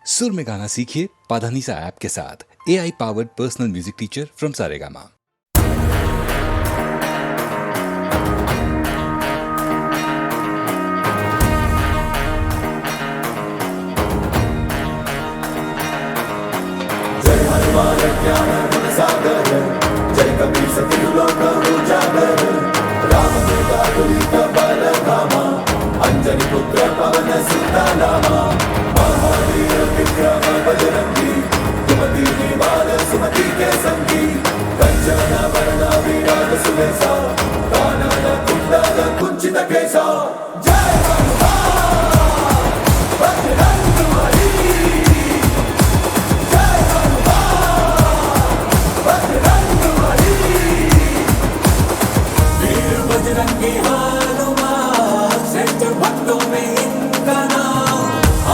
सुर में गाना सीखिए पाधानीसा ऐप के साथ। AI powered personal music teacher from Saregama. जय हनुमान ज्ञान गुण सागर, जय कपीस तिहु लोक उजागर। रामदूत अतुलित बल धामा, अंजनी पुत्र पवन सुत नामा। महावीर विक्रम बजरंगी, कुमति निवार सुमति के संगी। कंचन वरण विराज सुबेसा, कानन कुंडल कुंचित केसा। जय हनुमान बजरंग बली, जय हनुमान बजरंग बली। वीर बजरंगी हनुमान, श्रेष्ठ भक्तों में इनका नाम।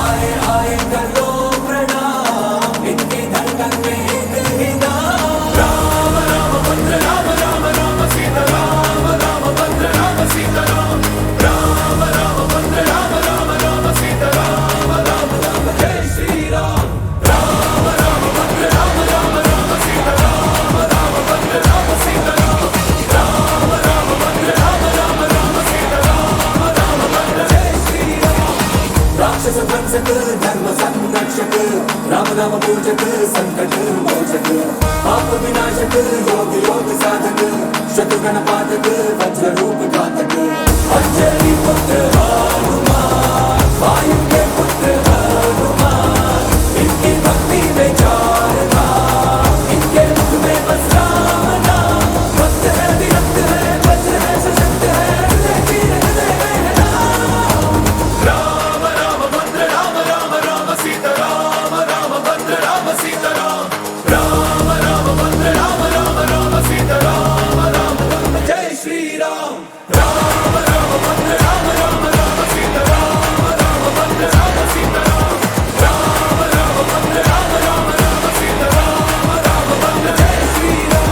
आए आए कर लो प्रणाम, इनकी धड़कन में एक ही नाम। राम राम भद्र राम, राम राम सीता राम, राम भद्र राम सीता राम। राम राम भद्र राम, राम राम सीता राम, राम राम जय श्री राम। राम राम भद्र राम, राम राम सीता राम, राम भद्र राम सीता राम। राम राम भद्र राम, राम राम सीता राम, राम भद्र जय श्री राम। राक्षस भक्षक धर्म संरक्षक, राम नाम पूजक संकट मोचक। पाप विनाशक योग योग साधक, शत्रुघ्न पातक वज्र रूप घातक। अंजनी पुत्र हनुमान, वायु के पुत्र हनुमान। इनकी भक्ति में चार धाम, इनके मुख में बस राम नाम। भक्त है विरक्त है, वज्र है सशक्त है, हृदय वीर हृदय में राम। राम राम भद्र राम, राम राम सीता राम, राम भद्र राम सीता राम। राम राम भद्र राम, राम राम सीता राम, राम राम जय श्री राम। राम राम भद्र राम, राम राम सीता राम, राम भद्र राम सीता राम। राम राम भद्र राम, राम राम सीता राम, राम भद्र जय श्री राम।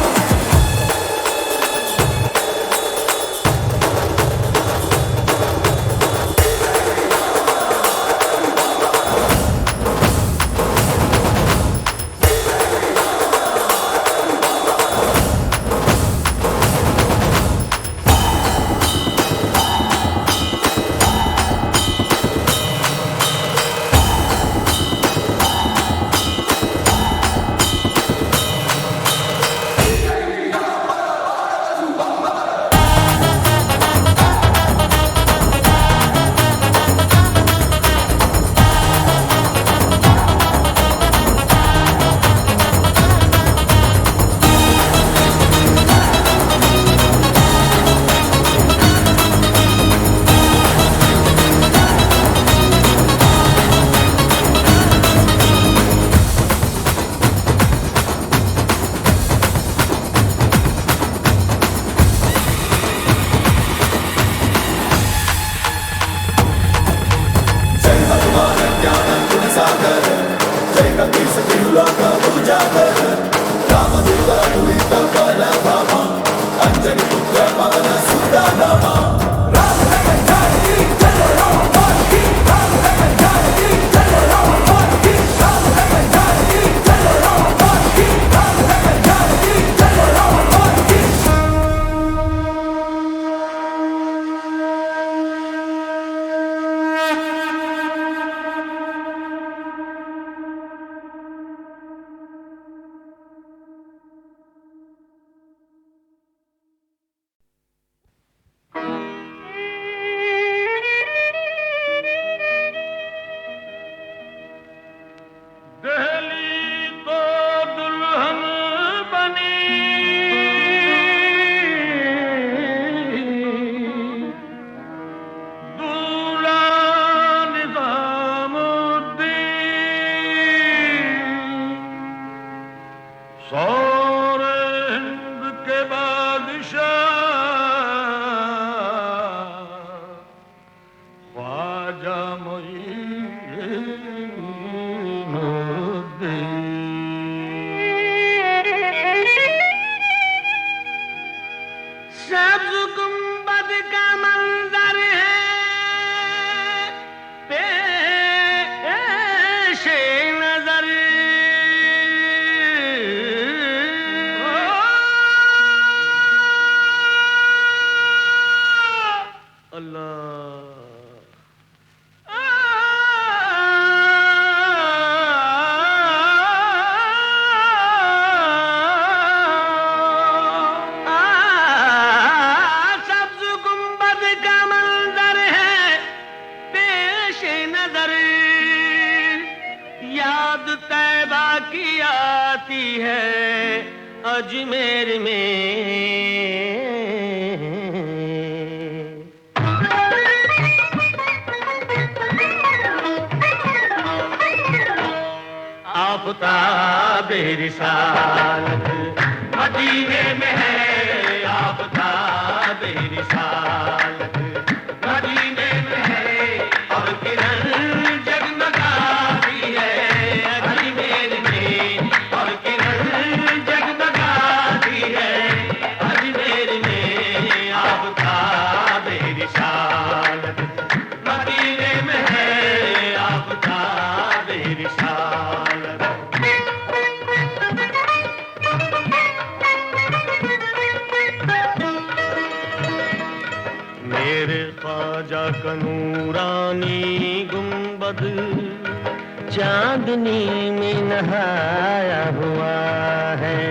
जय हनुमान ज्ञान गुण सागर, जय कपीस तिहु लोक उजागर। रामदूत अतुलित बल धामा, अंजनी पुत्र पवन सुत नामा। राम लखन जानकी जय हनुमान की, राम लखन जानकी जय हनुमान की। राम लखन जानकी जय हनुमान की, राम लखन जानकी जय हनुमान की। की आती है अजमेर में। आफ़ताब रिसालत मदीने में है, आफ़ताब रिसालत मदीने में है, और किरण जगमगाती है अजमेर में, और किरण जगमगाती है अजमेर में। आफ़ताब रिसालत मदीने में है, आफ़ताब रिसालत। मेरे ख्वाजा का नूरानी गुंबद चांदनी में नहाया हुआ है।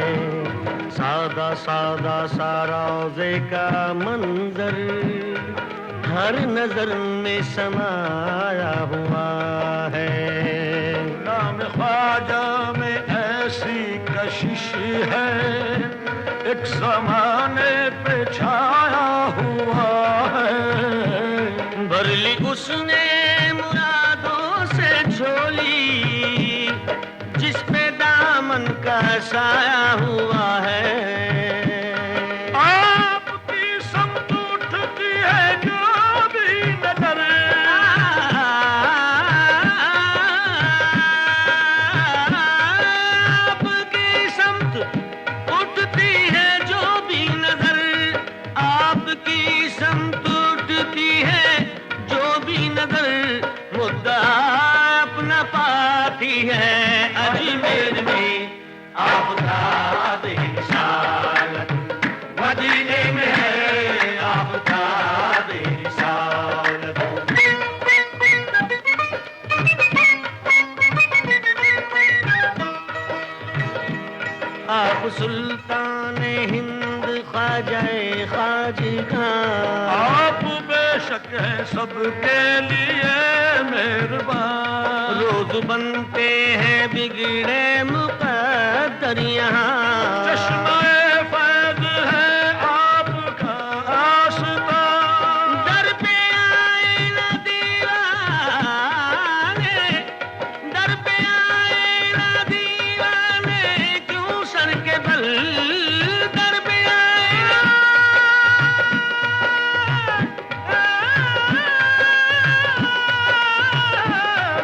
सादा सादा सा रोज़े का मंजर हर नजर में समाया हुआ है। नाम ख्वाजा में ऐसी कशिश है, एक ज़माने पे छाया हुआ है। भर ली उसने मुरादों से झोली, जिस पे दामन का साया हुआ है। आपकी समत उठती है जो भी नजर, आपकी समत उठती है जो भी नजर, आपकी समत उठती है जो भी नजर, मुद्दा अपना पाती है अजमेर में। आफ़ताब रिसालत मदीने में है, आफ़ताब रिसालत। आप सुल्तान हिंद ख्वाजाए खाजिगा, आप बेशक है सबके लिए मेहरबान। रोज बनते हैं बिगड़े मुक़द्दर यहाँ, चश्मे फैज़ है आपका आस्था। दर पे आए ना दीवाने, दर पे आए ना दीवाने, क्यों सर के बल दर पे आए ना,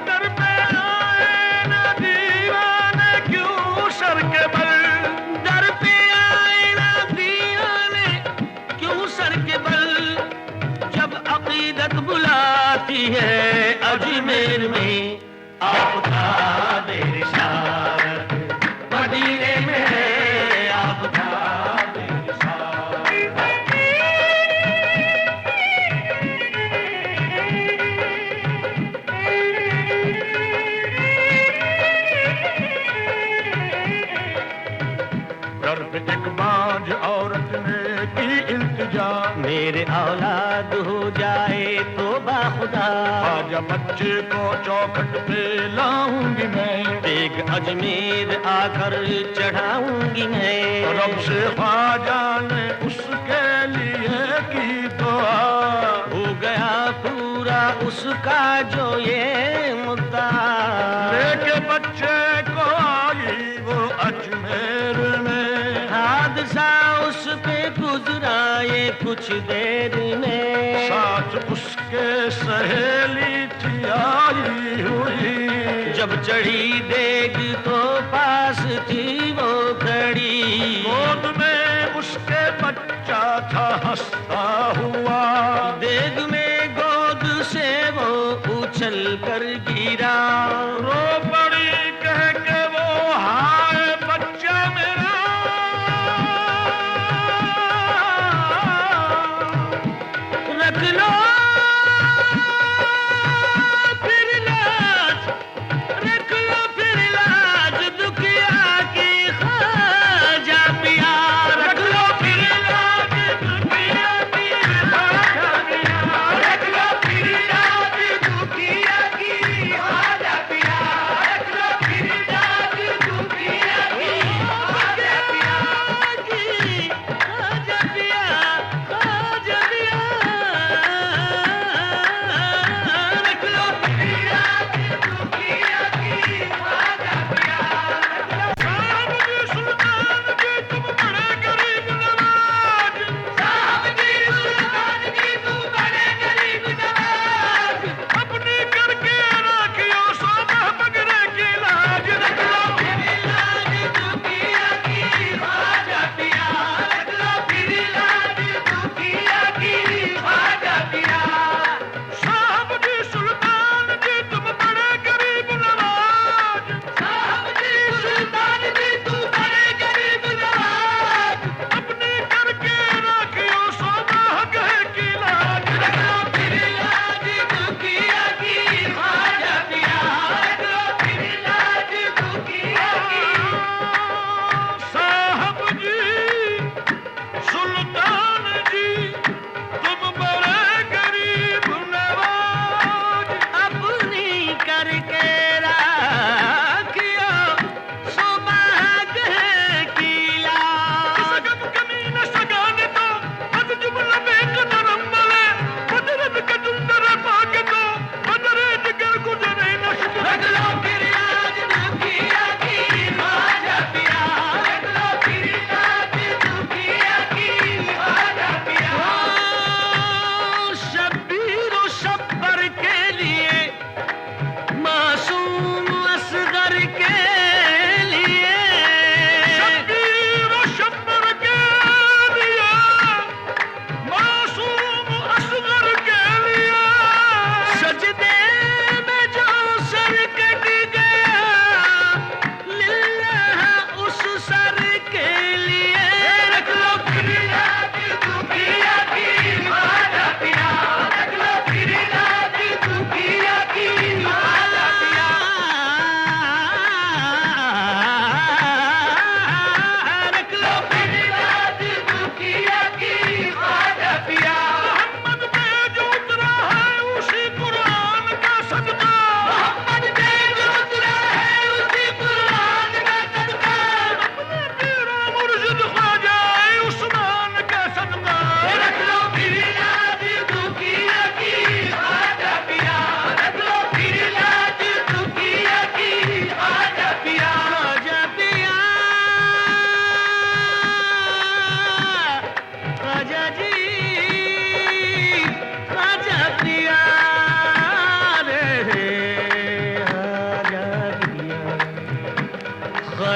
दर पे आए ना दीवाने, क्यों सर के बल दर पे आए ना दीवाने, क्यों सर के बल। जब अकीदत बुलाती है अजमेर में, आफ़ताब रिसालत मदीने में है, आफ़ताब रिसालत। दर पे एक बांझ औरत ने की इल्तिजा, मेरे औलाद हो जाए तो बाखुदा। ख्वाजा बच्चे को चौखट पे लाऊंगी मैं, देग अजमेर आकर चढ़ाऊंगी मैं। रब से ख्वाजा ने उसके लिए की दुआ, हो गया पूरा उसका जो ये मुद्दा। लेके बच्चे को आई वो अजमेर में, हादसा उस पे गुजरा ये कुछ देर में। साथ उसके सहेली थी आई हुई, जब चढ़ी देग तो पास थी वो खड़ी। गोद में उसके बच्चा था हंसता हुआ, देग में गोद से वो उछल कर गिरा। रो पड़ी कह के वो हाय बच्चा मेरा, रख लो फिर लाज, रख लो फिर लाज दुखिया की ख्वाजा पिया। रख लो फिर लाज दुखिया की ख्वाजा पिया,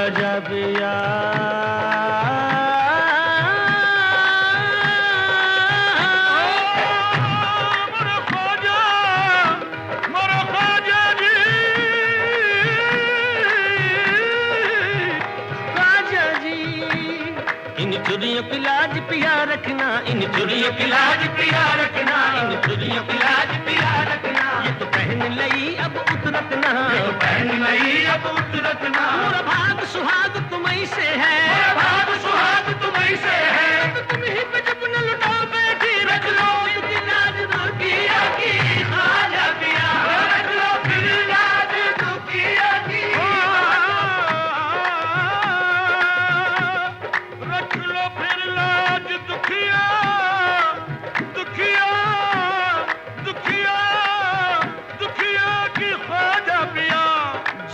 ख्वाजा पिया चुरियों की लाज पिया रखना, इन चुरियों की लाज पिया रखना, इन चुरियों की लाज पिया रखना। ये तो पहन लई अब उतरत ना, ये तो पहन लई अब उतरत ना। मोरा भाग सुहाग तुम्हीं से है, मोरा भाग सुहाग तुम्हीं से है। तो तुम ही पे जब न लुटा बैठी रख लो इनकी लाज दुखिया की ख्वाजा पिया, रख लो फिर लाज दुखिया की, रख लो फिर लाज दुखिया, दुखिया, दुखिया, दुखिया की ख्वाजा पिया।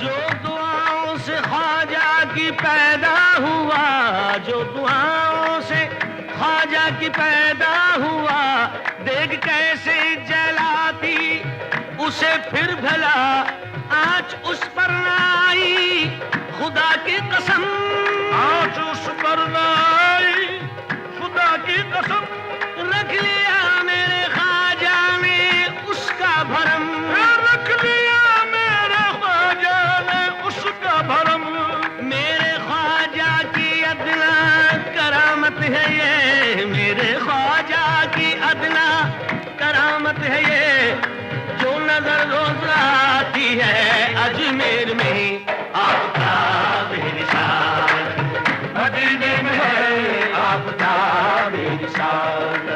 जो दुआओं से ख्वाजा की पैदा हुआ, जो दुआओं से ख्वाजा की पैदा हुआ, देख कैसे जलाती उसे फिर भला आँच उस पर ना आई, खुदा की कसम आँच उस पर ना आई, खुदा की कसम। रख लिया मेरे ख्वाजा ने उसका भरम, रख लिया मेरे ख्वाजा ने उसका भरम। मेरे ख्वाजा की अदना करामत है ये, मेरे ख्वाजा की अदना करामत है ये, जो नजर रोज आती है अजमेर में आपका बेनिशान, मदीने में है आपका बेनिशान।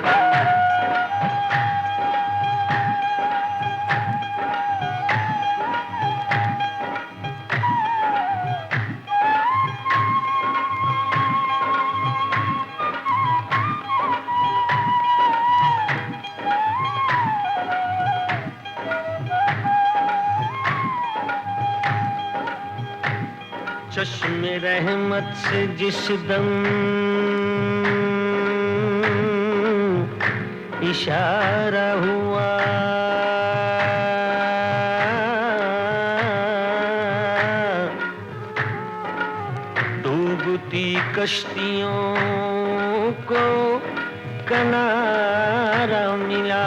चश्मे रहमत से जिस दम इशारा हुआ, डूबती कश्तियों को किनारा मिला,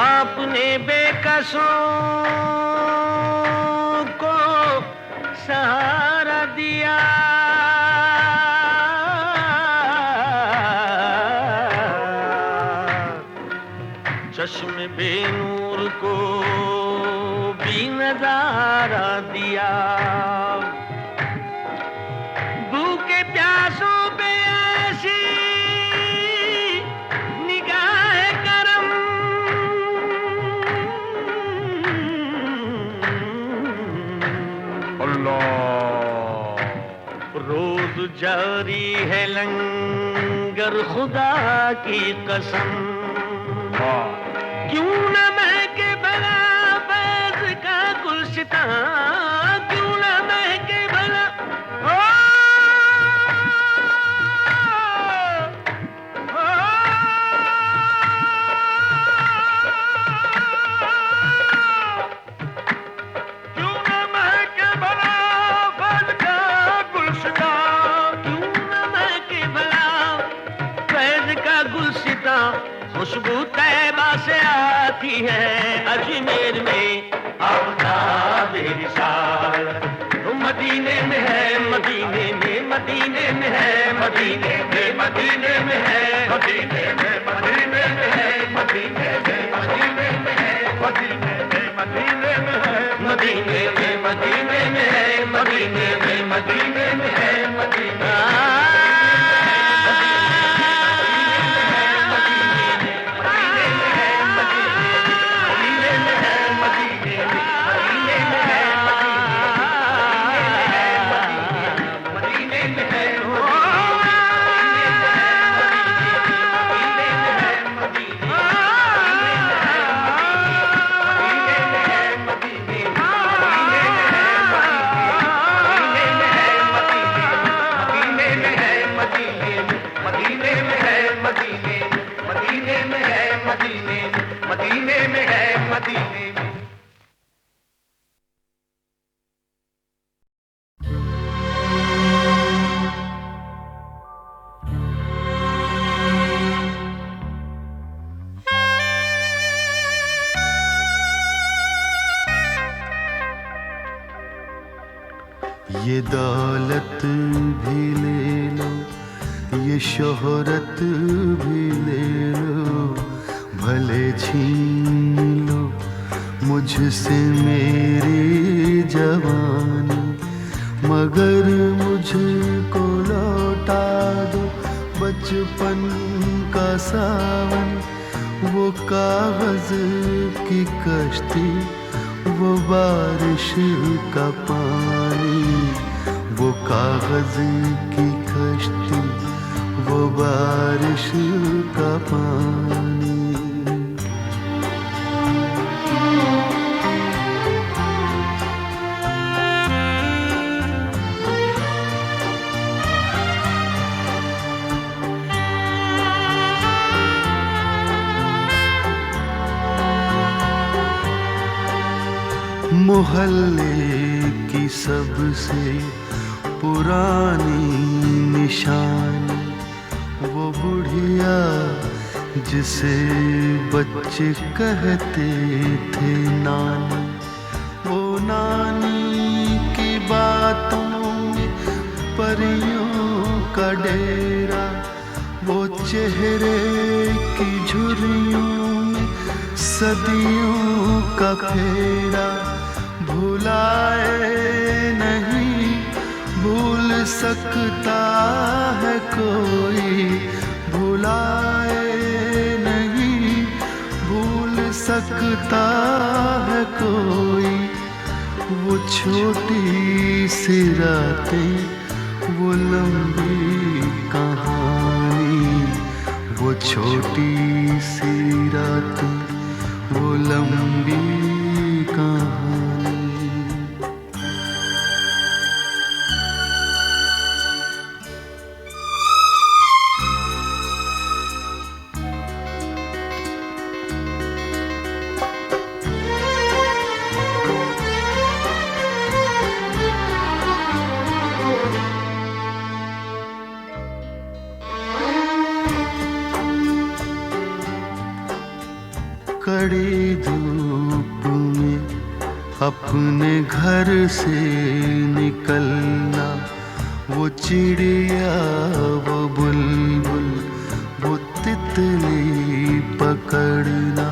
आपने बेकसों सहारा दिया। चश्मे बेनूर को भी नजारा दिया, भूखे प्यासों पे ऐसी निगाह करम, रोज जारी है लंगर खुदा की कसम, क्यों न महके भला फैज़ का गुलशितां, क्यों न महके भला खुशबू तैबा से आती है अजमेर में आपका बेनिशान। मदीने में है, मदीने में, मदीने में है, मदीने में, मदीने में है, मदीने में, मदीने में है, मदीने में, मदीने में है, मदीने में, मदीने में है, मदीने में, मदीने में है, मदीने में, मदीने में है, मदीने में है। ये दौलत भी ले लो, ये शोहरत भी ले लो, भले छीन लो मुझसे मेरी जवानी, मगर मुझको लौटा दो बचपन का सावन। वो कागज की कश्ती, वो बारिश का पानी, वो कागज की कश्ती, वो बारिश का पानी। मोहल्ले की सबसे पुरानी निशानी, वो बुढ़िया जिसे बच्चे कहते थे नानी, वो नानी की बातों में परियों का डेरा, वो चेहरे की झुर्रियों में सदियों का फेरा। भुलाए नहीं भूल सकता है कोई, भुलाए नहीं भूल सकता है कोई। वो छोटी सी रातें, वो लंबी कहानी, वो छोटी सी रातें, वो लंबी कहानी। कड़ी धूप में अपने घर से निकलना, वो चिड़िया, वो बुलबुल, वो तितली पकड़ना,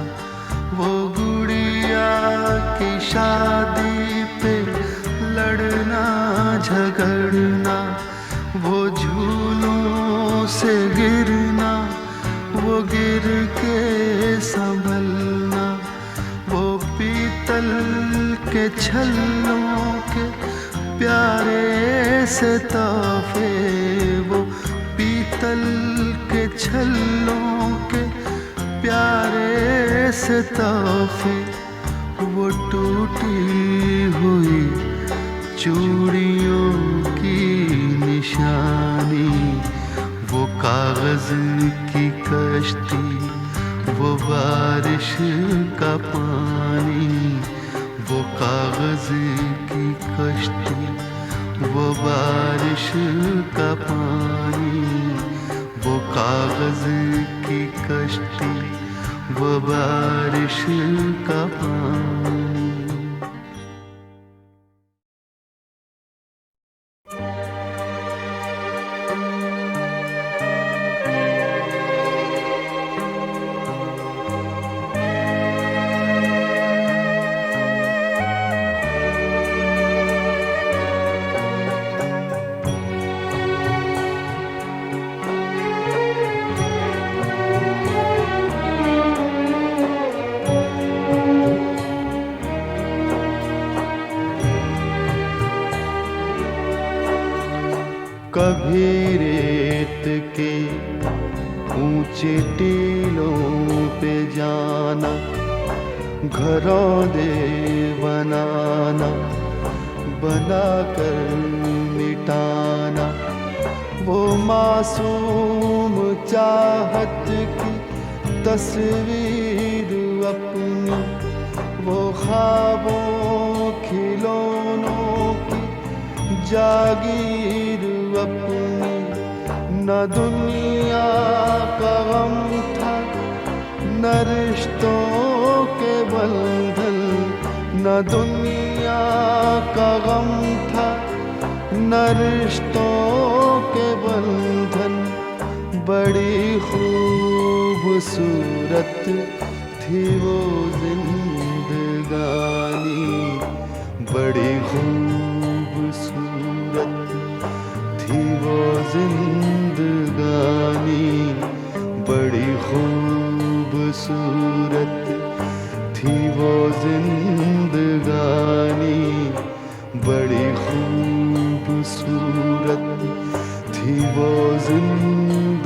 वो गुड़िया की शादी पे लड़ना झगड़ना, वो झूलों से गिरना, वो गिर के संभलना, वो पीतल के छल्लों के प्यारे से तोहफे, वो पीतल के छल्लों के प्यारे से तोहफे, वो टूटी हुई चूड़ियों की निशानी, वो कागज की कश्ती, वो बारिश का पानी, वो कागज की कश्ती, वो बारिश का पानी, वो कागज की कश्ती, वो बारिश का पानी। कभी रेत के ऊंचे टीलों पे जाना, घरों दे बनाना, बनाकर मिटाना, वो मासूम चाहत की तस्वीर अपनी, वो ख्वाबों खिलौनों की जागीर अपनी। न दुनिया का गम था, न रिश्तों के बंधन, न दुनिया का गम था, न रिश्तों के बंधन, बड़ी खूबसूरत थी वो जिंदगानी, बड़ी खूबसूरत थी वो जिंदगानी, बड़ी खूबसूरत थी वो जिंदगानी, बड़ी खूबसूरत थी वो जिंदगानी।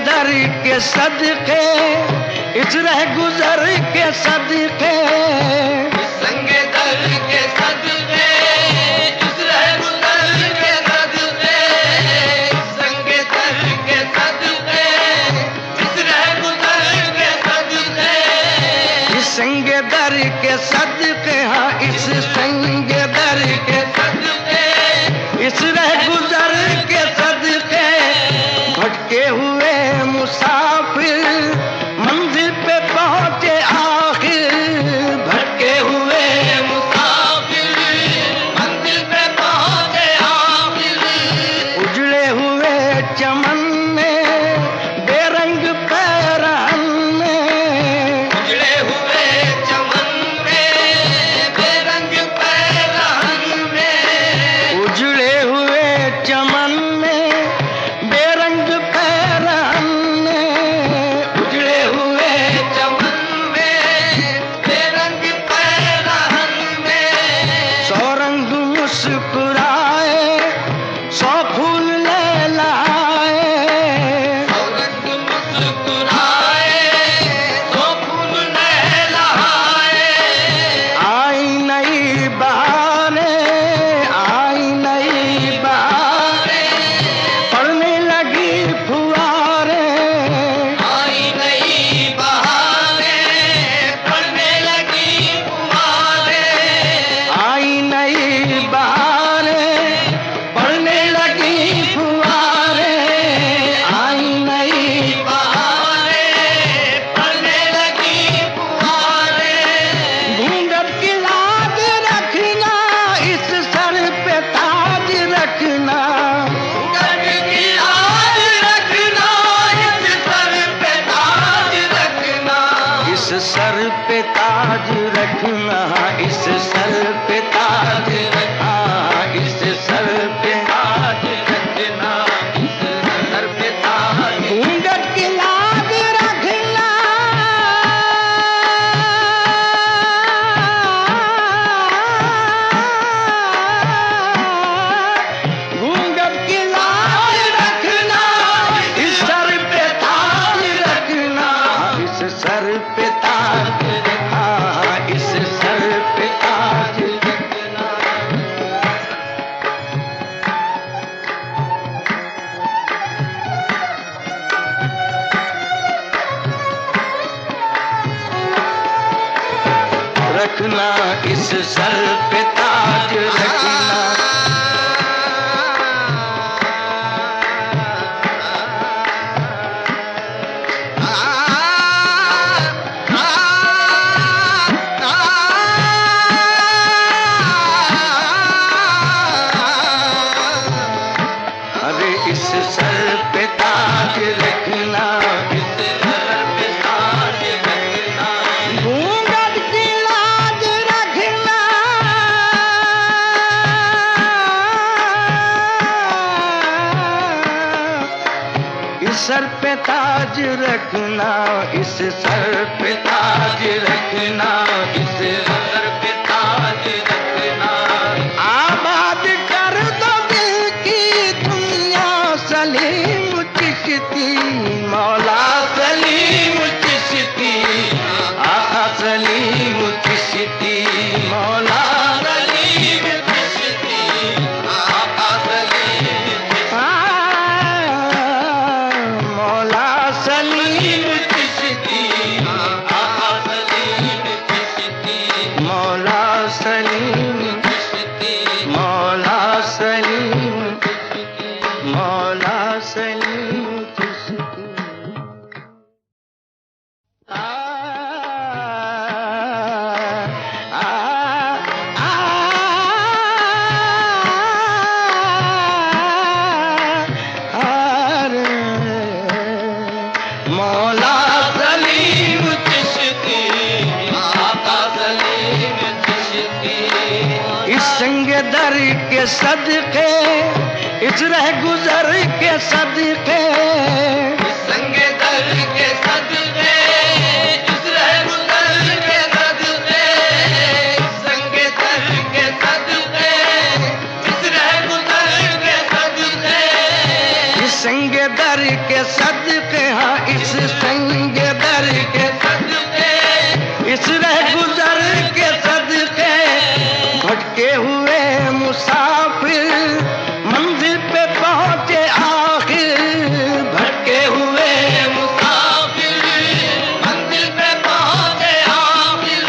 दर के सदके, इस रह गुजर के सदके, संगे दर के सदके, इस रह गुजर के सदके, संगे दर के सदके, इस रह गुजर के सदके, इस संगे दर के सदके, हाँ इस संगे दर के सदके, इस रह गुजर के सदके, रखना, इस सर पे ताज रखना। अरे इस सर पे ताज रखना, इस सर पे ताज रखना। घूंघट की लाज रखना, इस सर पे ताज रखना, इस सर पे ताज रखना, इस सर पे ताज रखना। आबाद कर दो दिल की दुनिया, सलीम चिश्ती, मौला सलीम चिश्ती, आका सलीम चिश्ती, मौला सलीम चिश्ती, आका सलीम मौला सलीम चिश्ती, आका सलीम चिश्ती, मौला सलीम चिश्ती, मौला सलीम, मौला सलीम चिश्ती। मौला सलीम चिश्ती, आका सलीम चिश्ती। इस संग दर के सदके, इस रह गुजर के सदके, इस संग दर के सदके, इस रह गुजर के सदके, इस संग दर के सदके, इस रह गुजर के सदके, इस संग दर के सदके, हाँ इस संग दर के सदके, इस रह गुजर के सदके। भटके हुए मुसाफिर मंजिल पे पहुंचे आखिर, भटके हुए मुसाफिर मंजिल पे पहुंचे आखिर।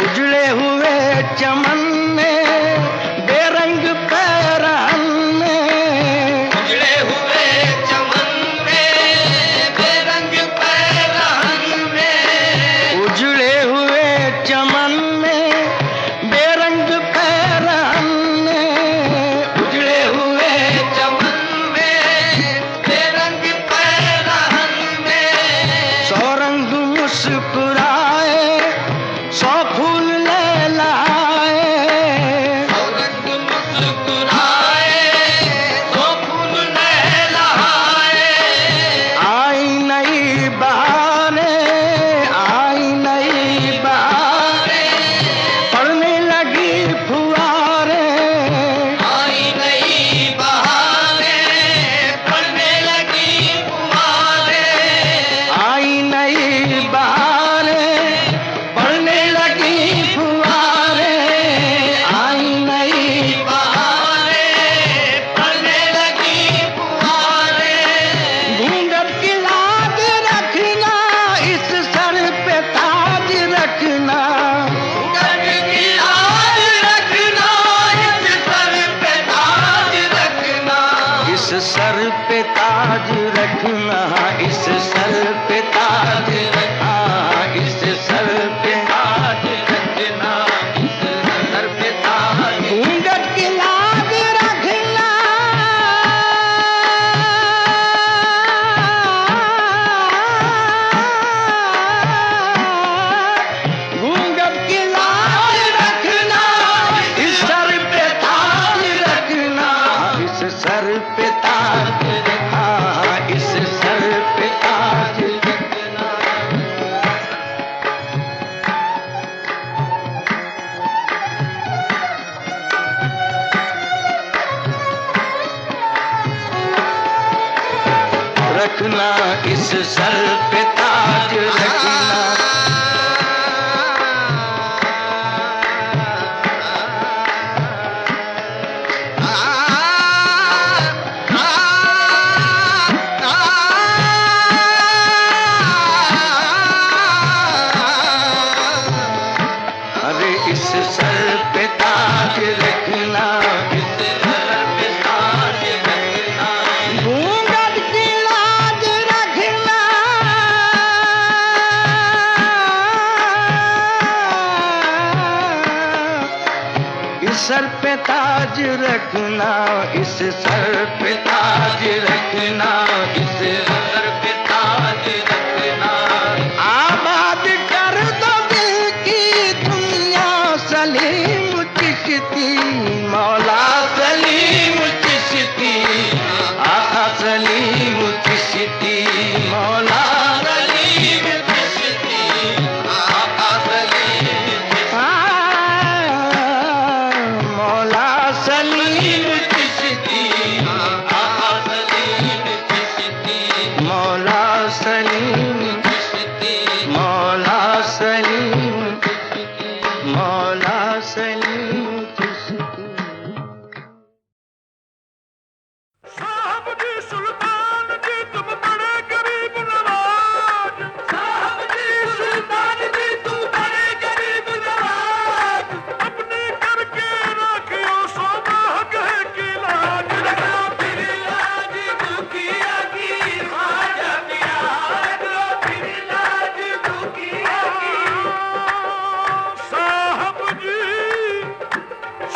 उजड़े हुए चमन में बेरंग पैरहन में, उजड़े हुए चमन में बेरंग पैरहन में, उजड़े हुए चमन में बेरंग पैरहन में, उजड़े हुए चमन में बेरंग पैरहन में। सौ रंग मुस्कुराए, सौ फूल लहलाए, सौ रंग मुस्कुराए, सौ फूल लहलाए। आई नई बहारें, आई नई बहारें, पड़ने लगी फुहारें, आई नई बहारें, पड़ने लगी फुहारें, आई नई बहारें, पड़ने लगी फुहारें, आई नई बहारें, पड़ने लगी फुहारें। घूंघट की लाज रखना, इस सर पे ताज रखना, घूंघट की लाज रखना, इस सर पे ताज रखना, इस सर पे ताज रखना, इस सर पे ताज रखना, इस सर पे ताज रखना, इस सर पे ताज। घूंघट की लाज रखना, घूंघट की लाज रखना, इस सर पे ताज रखना, इस सर पे ताज रखना, इस सर पे ताज रखना। रखना, इस सर पे ताज रखना। रखना, इस सर पे ताज रखना, इस सर पे ताज रखना। आबाद कर दो दिल की दुनिया सलीम चिश्ती, मौला सलीम चिश्ती, आका सलीम चिश्ती, मौला सलीम चिश्ती, आका सलीम चिश्ती, मौला सलीम चिश्ती, आका सलीम चिश्ती, मौला सलीम चिश्ती, मौला सलीम चिश्ती, मौला सलीम चिश्ती। साहब जी सुल्तान जी तुम बड़े गरीब नवाज, साहब जी सुल्तान जी तुम बड़े गरीब नवाज, अपने करके रखियो सौभाग है की लाज, रखो फिर लाज दुखिया की ख्वाजा पिया, रखो फिर लाज दुखिया की। साहब जी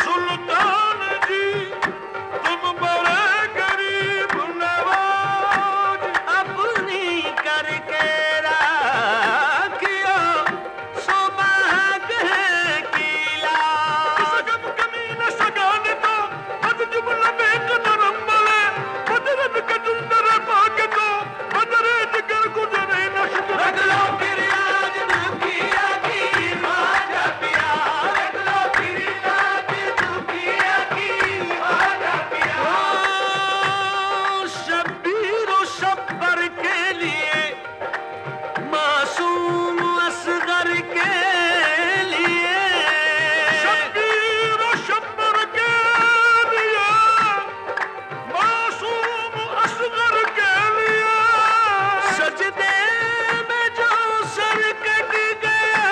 सुल्तान जी तुम बड़े गरीब नवाज, अपनी करके राखियो सौभाग है की लाज। सगम कमीन सगाने तो हद जुमला बेक नरम मले, बदरन के जुंदर पाके तो बदरे जिगर गुजरे न शुक्र। रख लो फिर लाज दुखिया की ख्वाजा पिया, रख लो फिर लाज दुखिया की ख्वाजा पिया। शब्बीर और शब्बर के लिए, मासूम असगर के लिए, शब्बीर और शब्बर के लिए, मासूम असगर के लिए, सजदे में जो सर कट गया,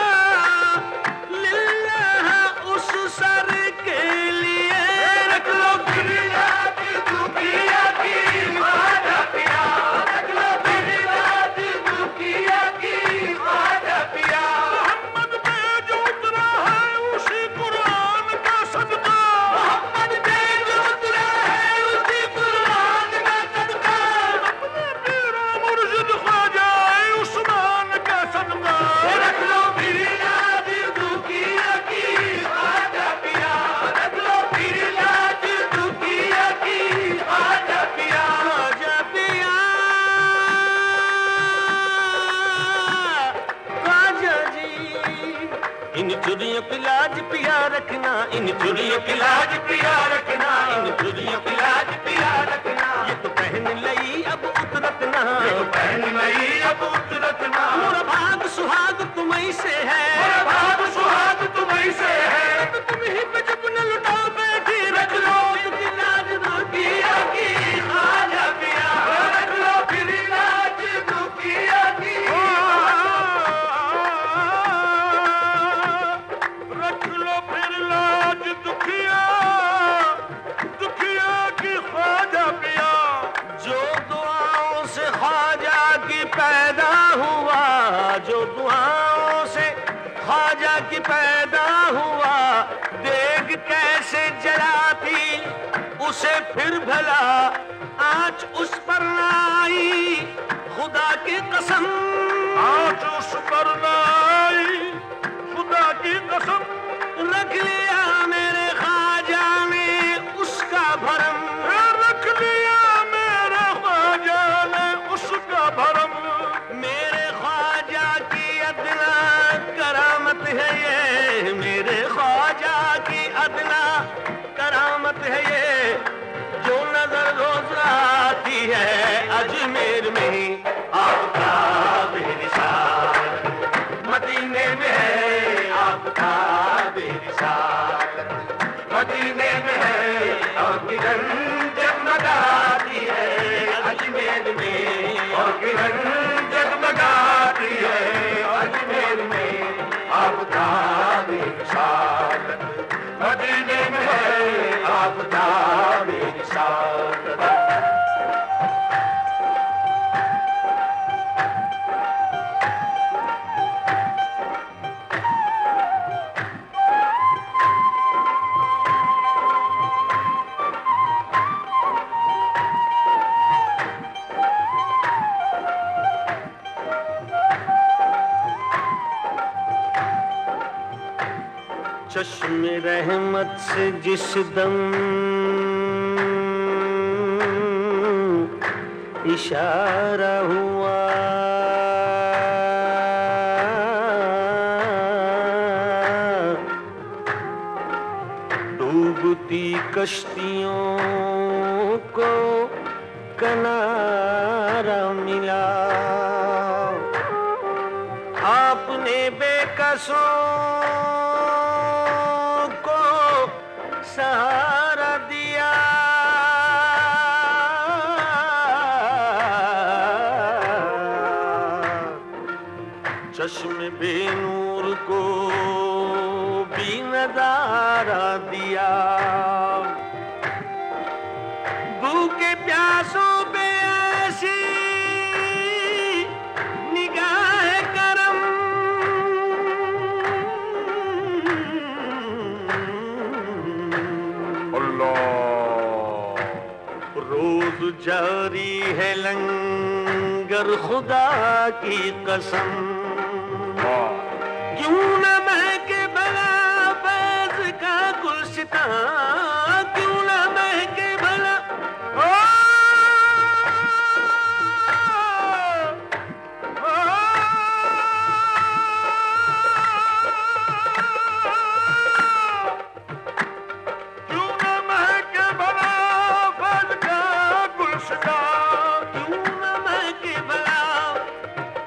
लिल्लाह उस सर के लिए। रख लो फिर लाज दुखिया की ख्वाजा पिया, रख लो फिर लाज दुखिया की ख्वाजा पिया। मोहम्मद पे जो उतरा है उसी कुरान का सदका, मोहम्मद पे जो उतरा है उसी कुरान का सदका, अपने पीरो मुर्शिद ख्वाजा उस्मान का सदका। रख लो फिर लाज दुखिया की ख्वाजा पिया, रख लो फिर लाज दुखिया की ख्वाजा पिया, ख्वाजा पिया, ख्वाजा जी। इन चुरियों की लाज पिया रखना, इन चुरियों की लाज पिया रखना, इन चुरियों की लाज पिया रखना। ये तो पहन लई अब उतरत ना, ये तो पहन लई अब उतरत ना। मोरा भाग सुहाग तुम्हीं से है, मोरा भाग सुहाग तुम्हीं से है। तो तुम ही पे जब न लुटाओ बैठी, रख लो इनकी लाज दुखिया की ख्वाजा पिया, रख लो फिर लाज दुखिया की। रख लो फिर लाज दुखिया, दुखिया की ख्वाजा पिया। जो दुआओं से ख्वाजा की पैदा हुआ, जो दुआओं से ख्वाजा की पैदा हुआ, देख कैसे जलाती उसे फिर भला आँच उस पर ना आई, खुदा की कसम आँच उस पर ना आई, खुदा की कसम। रख लिया मेरे ख्वाजा ने उसका भरम, रख लिया मेरे ख्वाजा ने उसका भरम। मेरे ख्वाजा की अदना करामत है ये, मेरे ख्वाजा की अदना करामत है ये, जो नजर रोज आती है अजमेर में आपका बेरिसालत, मदीने में है आपका बेरिसालत, मदीने में है और किरण जगमगाती है अजमेर में, और किरण जगमगाती है अजमेर में आपका बेरिसालत, मदीने में है आपका रहमत से जिस दम इशारा हुआ, डूबती कश्तियों को किनारा मिला, आपने बेकसों को सहारा दिया, चश्मे बेनूर को भी नजारा दिया, भूखे प्यासों पे ऐसी निगाह करम, अल्लाह रोज जारी है लंगर खुदा की कसम, क्यों न महके भला फैज़ का गुलसितां, क्यों न महके भला क्यों न महके भला फैज़ का गुलसितां, क्यों न महके भला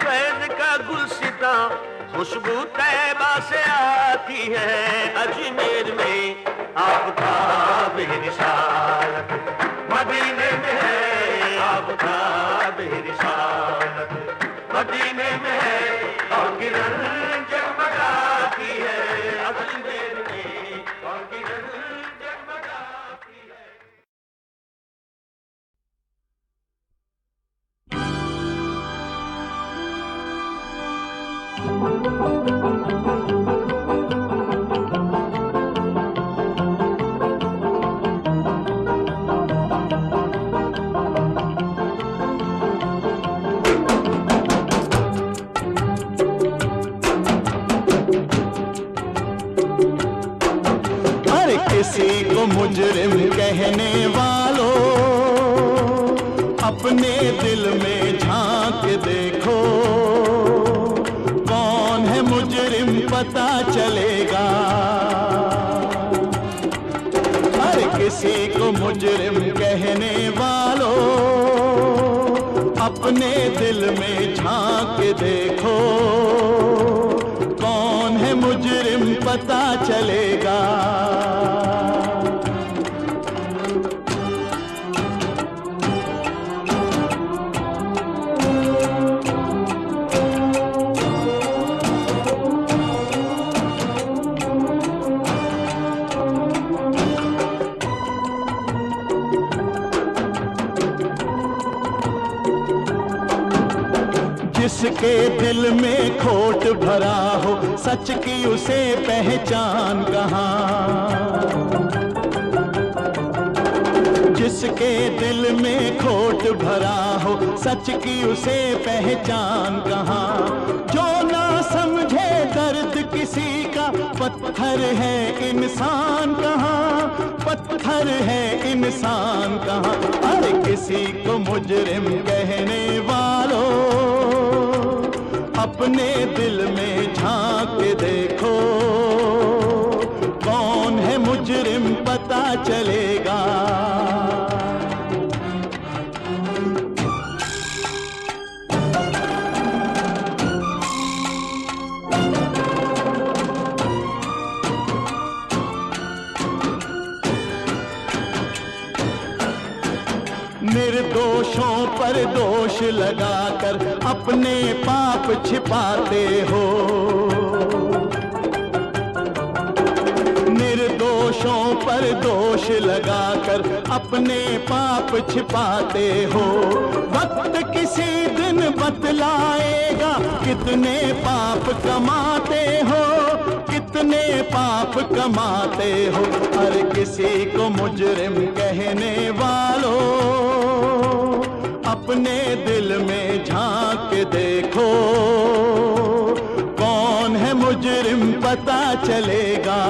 फैज़ का गुलसितां, खुशबू तैबा से आती है अजमेर में, आफ़ताब रिसालत मदीने में है, आफ़ताब रिसालत मदीने में है, और किरण जगमगाती है अजमेर में, और किरण जगमगाती है। किसी को मुजरिम कहने वालों, अपने दिल में झांक देखो, कौन है मुजरिम पता चलेगा। हर किसी को मुजरिम कहने वालों, अपने दिल में झांक देखो, कौन है मुजरिम पता चलेगा। जिसके दिल में खोट भरा हो, सच की उसे पहचान कहाँ। जिसके दिल में खोट भरा हो, सच की उसे पहचान कहाँ। जो ना समझे दर्द किसी का, पत्थर है इंसान कहाँ, पत्थर है इंसान कहाँ। हर किसी को मुजरिम कहने वालों, अपने दिल में झांक देखो, कौन है मुजरिम पता चलेगा। निर्दोषों पर दोष लगाकर अपने पाप छिपाते हो। निर्दोषों पर दोष लगाकर अपने पाप छिपाते हो। वक्त किसी दिन बतलाएगा कितने पाप कमाते हो, कितने पाप कमाते हो। हर किसी को मुजरिम कहने वालों, अपने दिल में झांक देखो, कौन है मुजरिम पता चलेगा।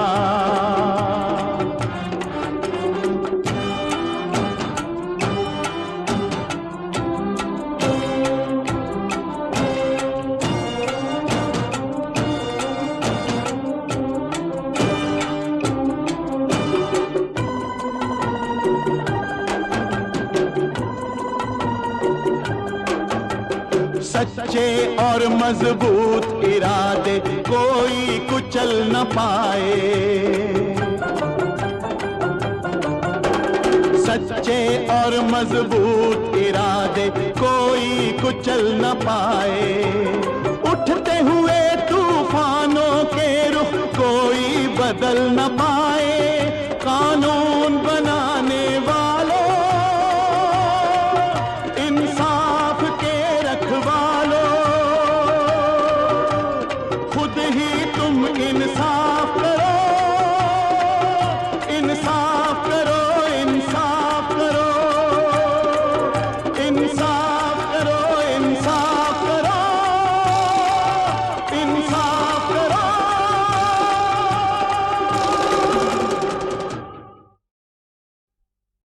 सच्चे और मजबूत इरादे कोई कुचल न पाए। सच्चे और मजबूत इरादे कोई कुचल न पाए। उठते हुए तूफानों के रुख कोई बदल न पाए।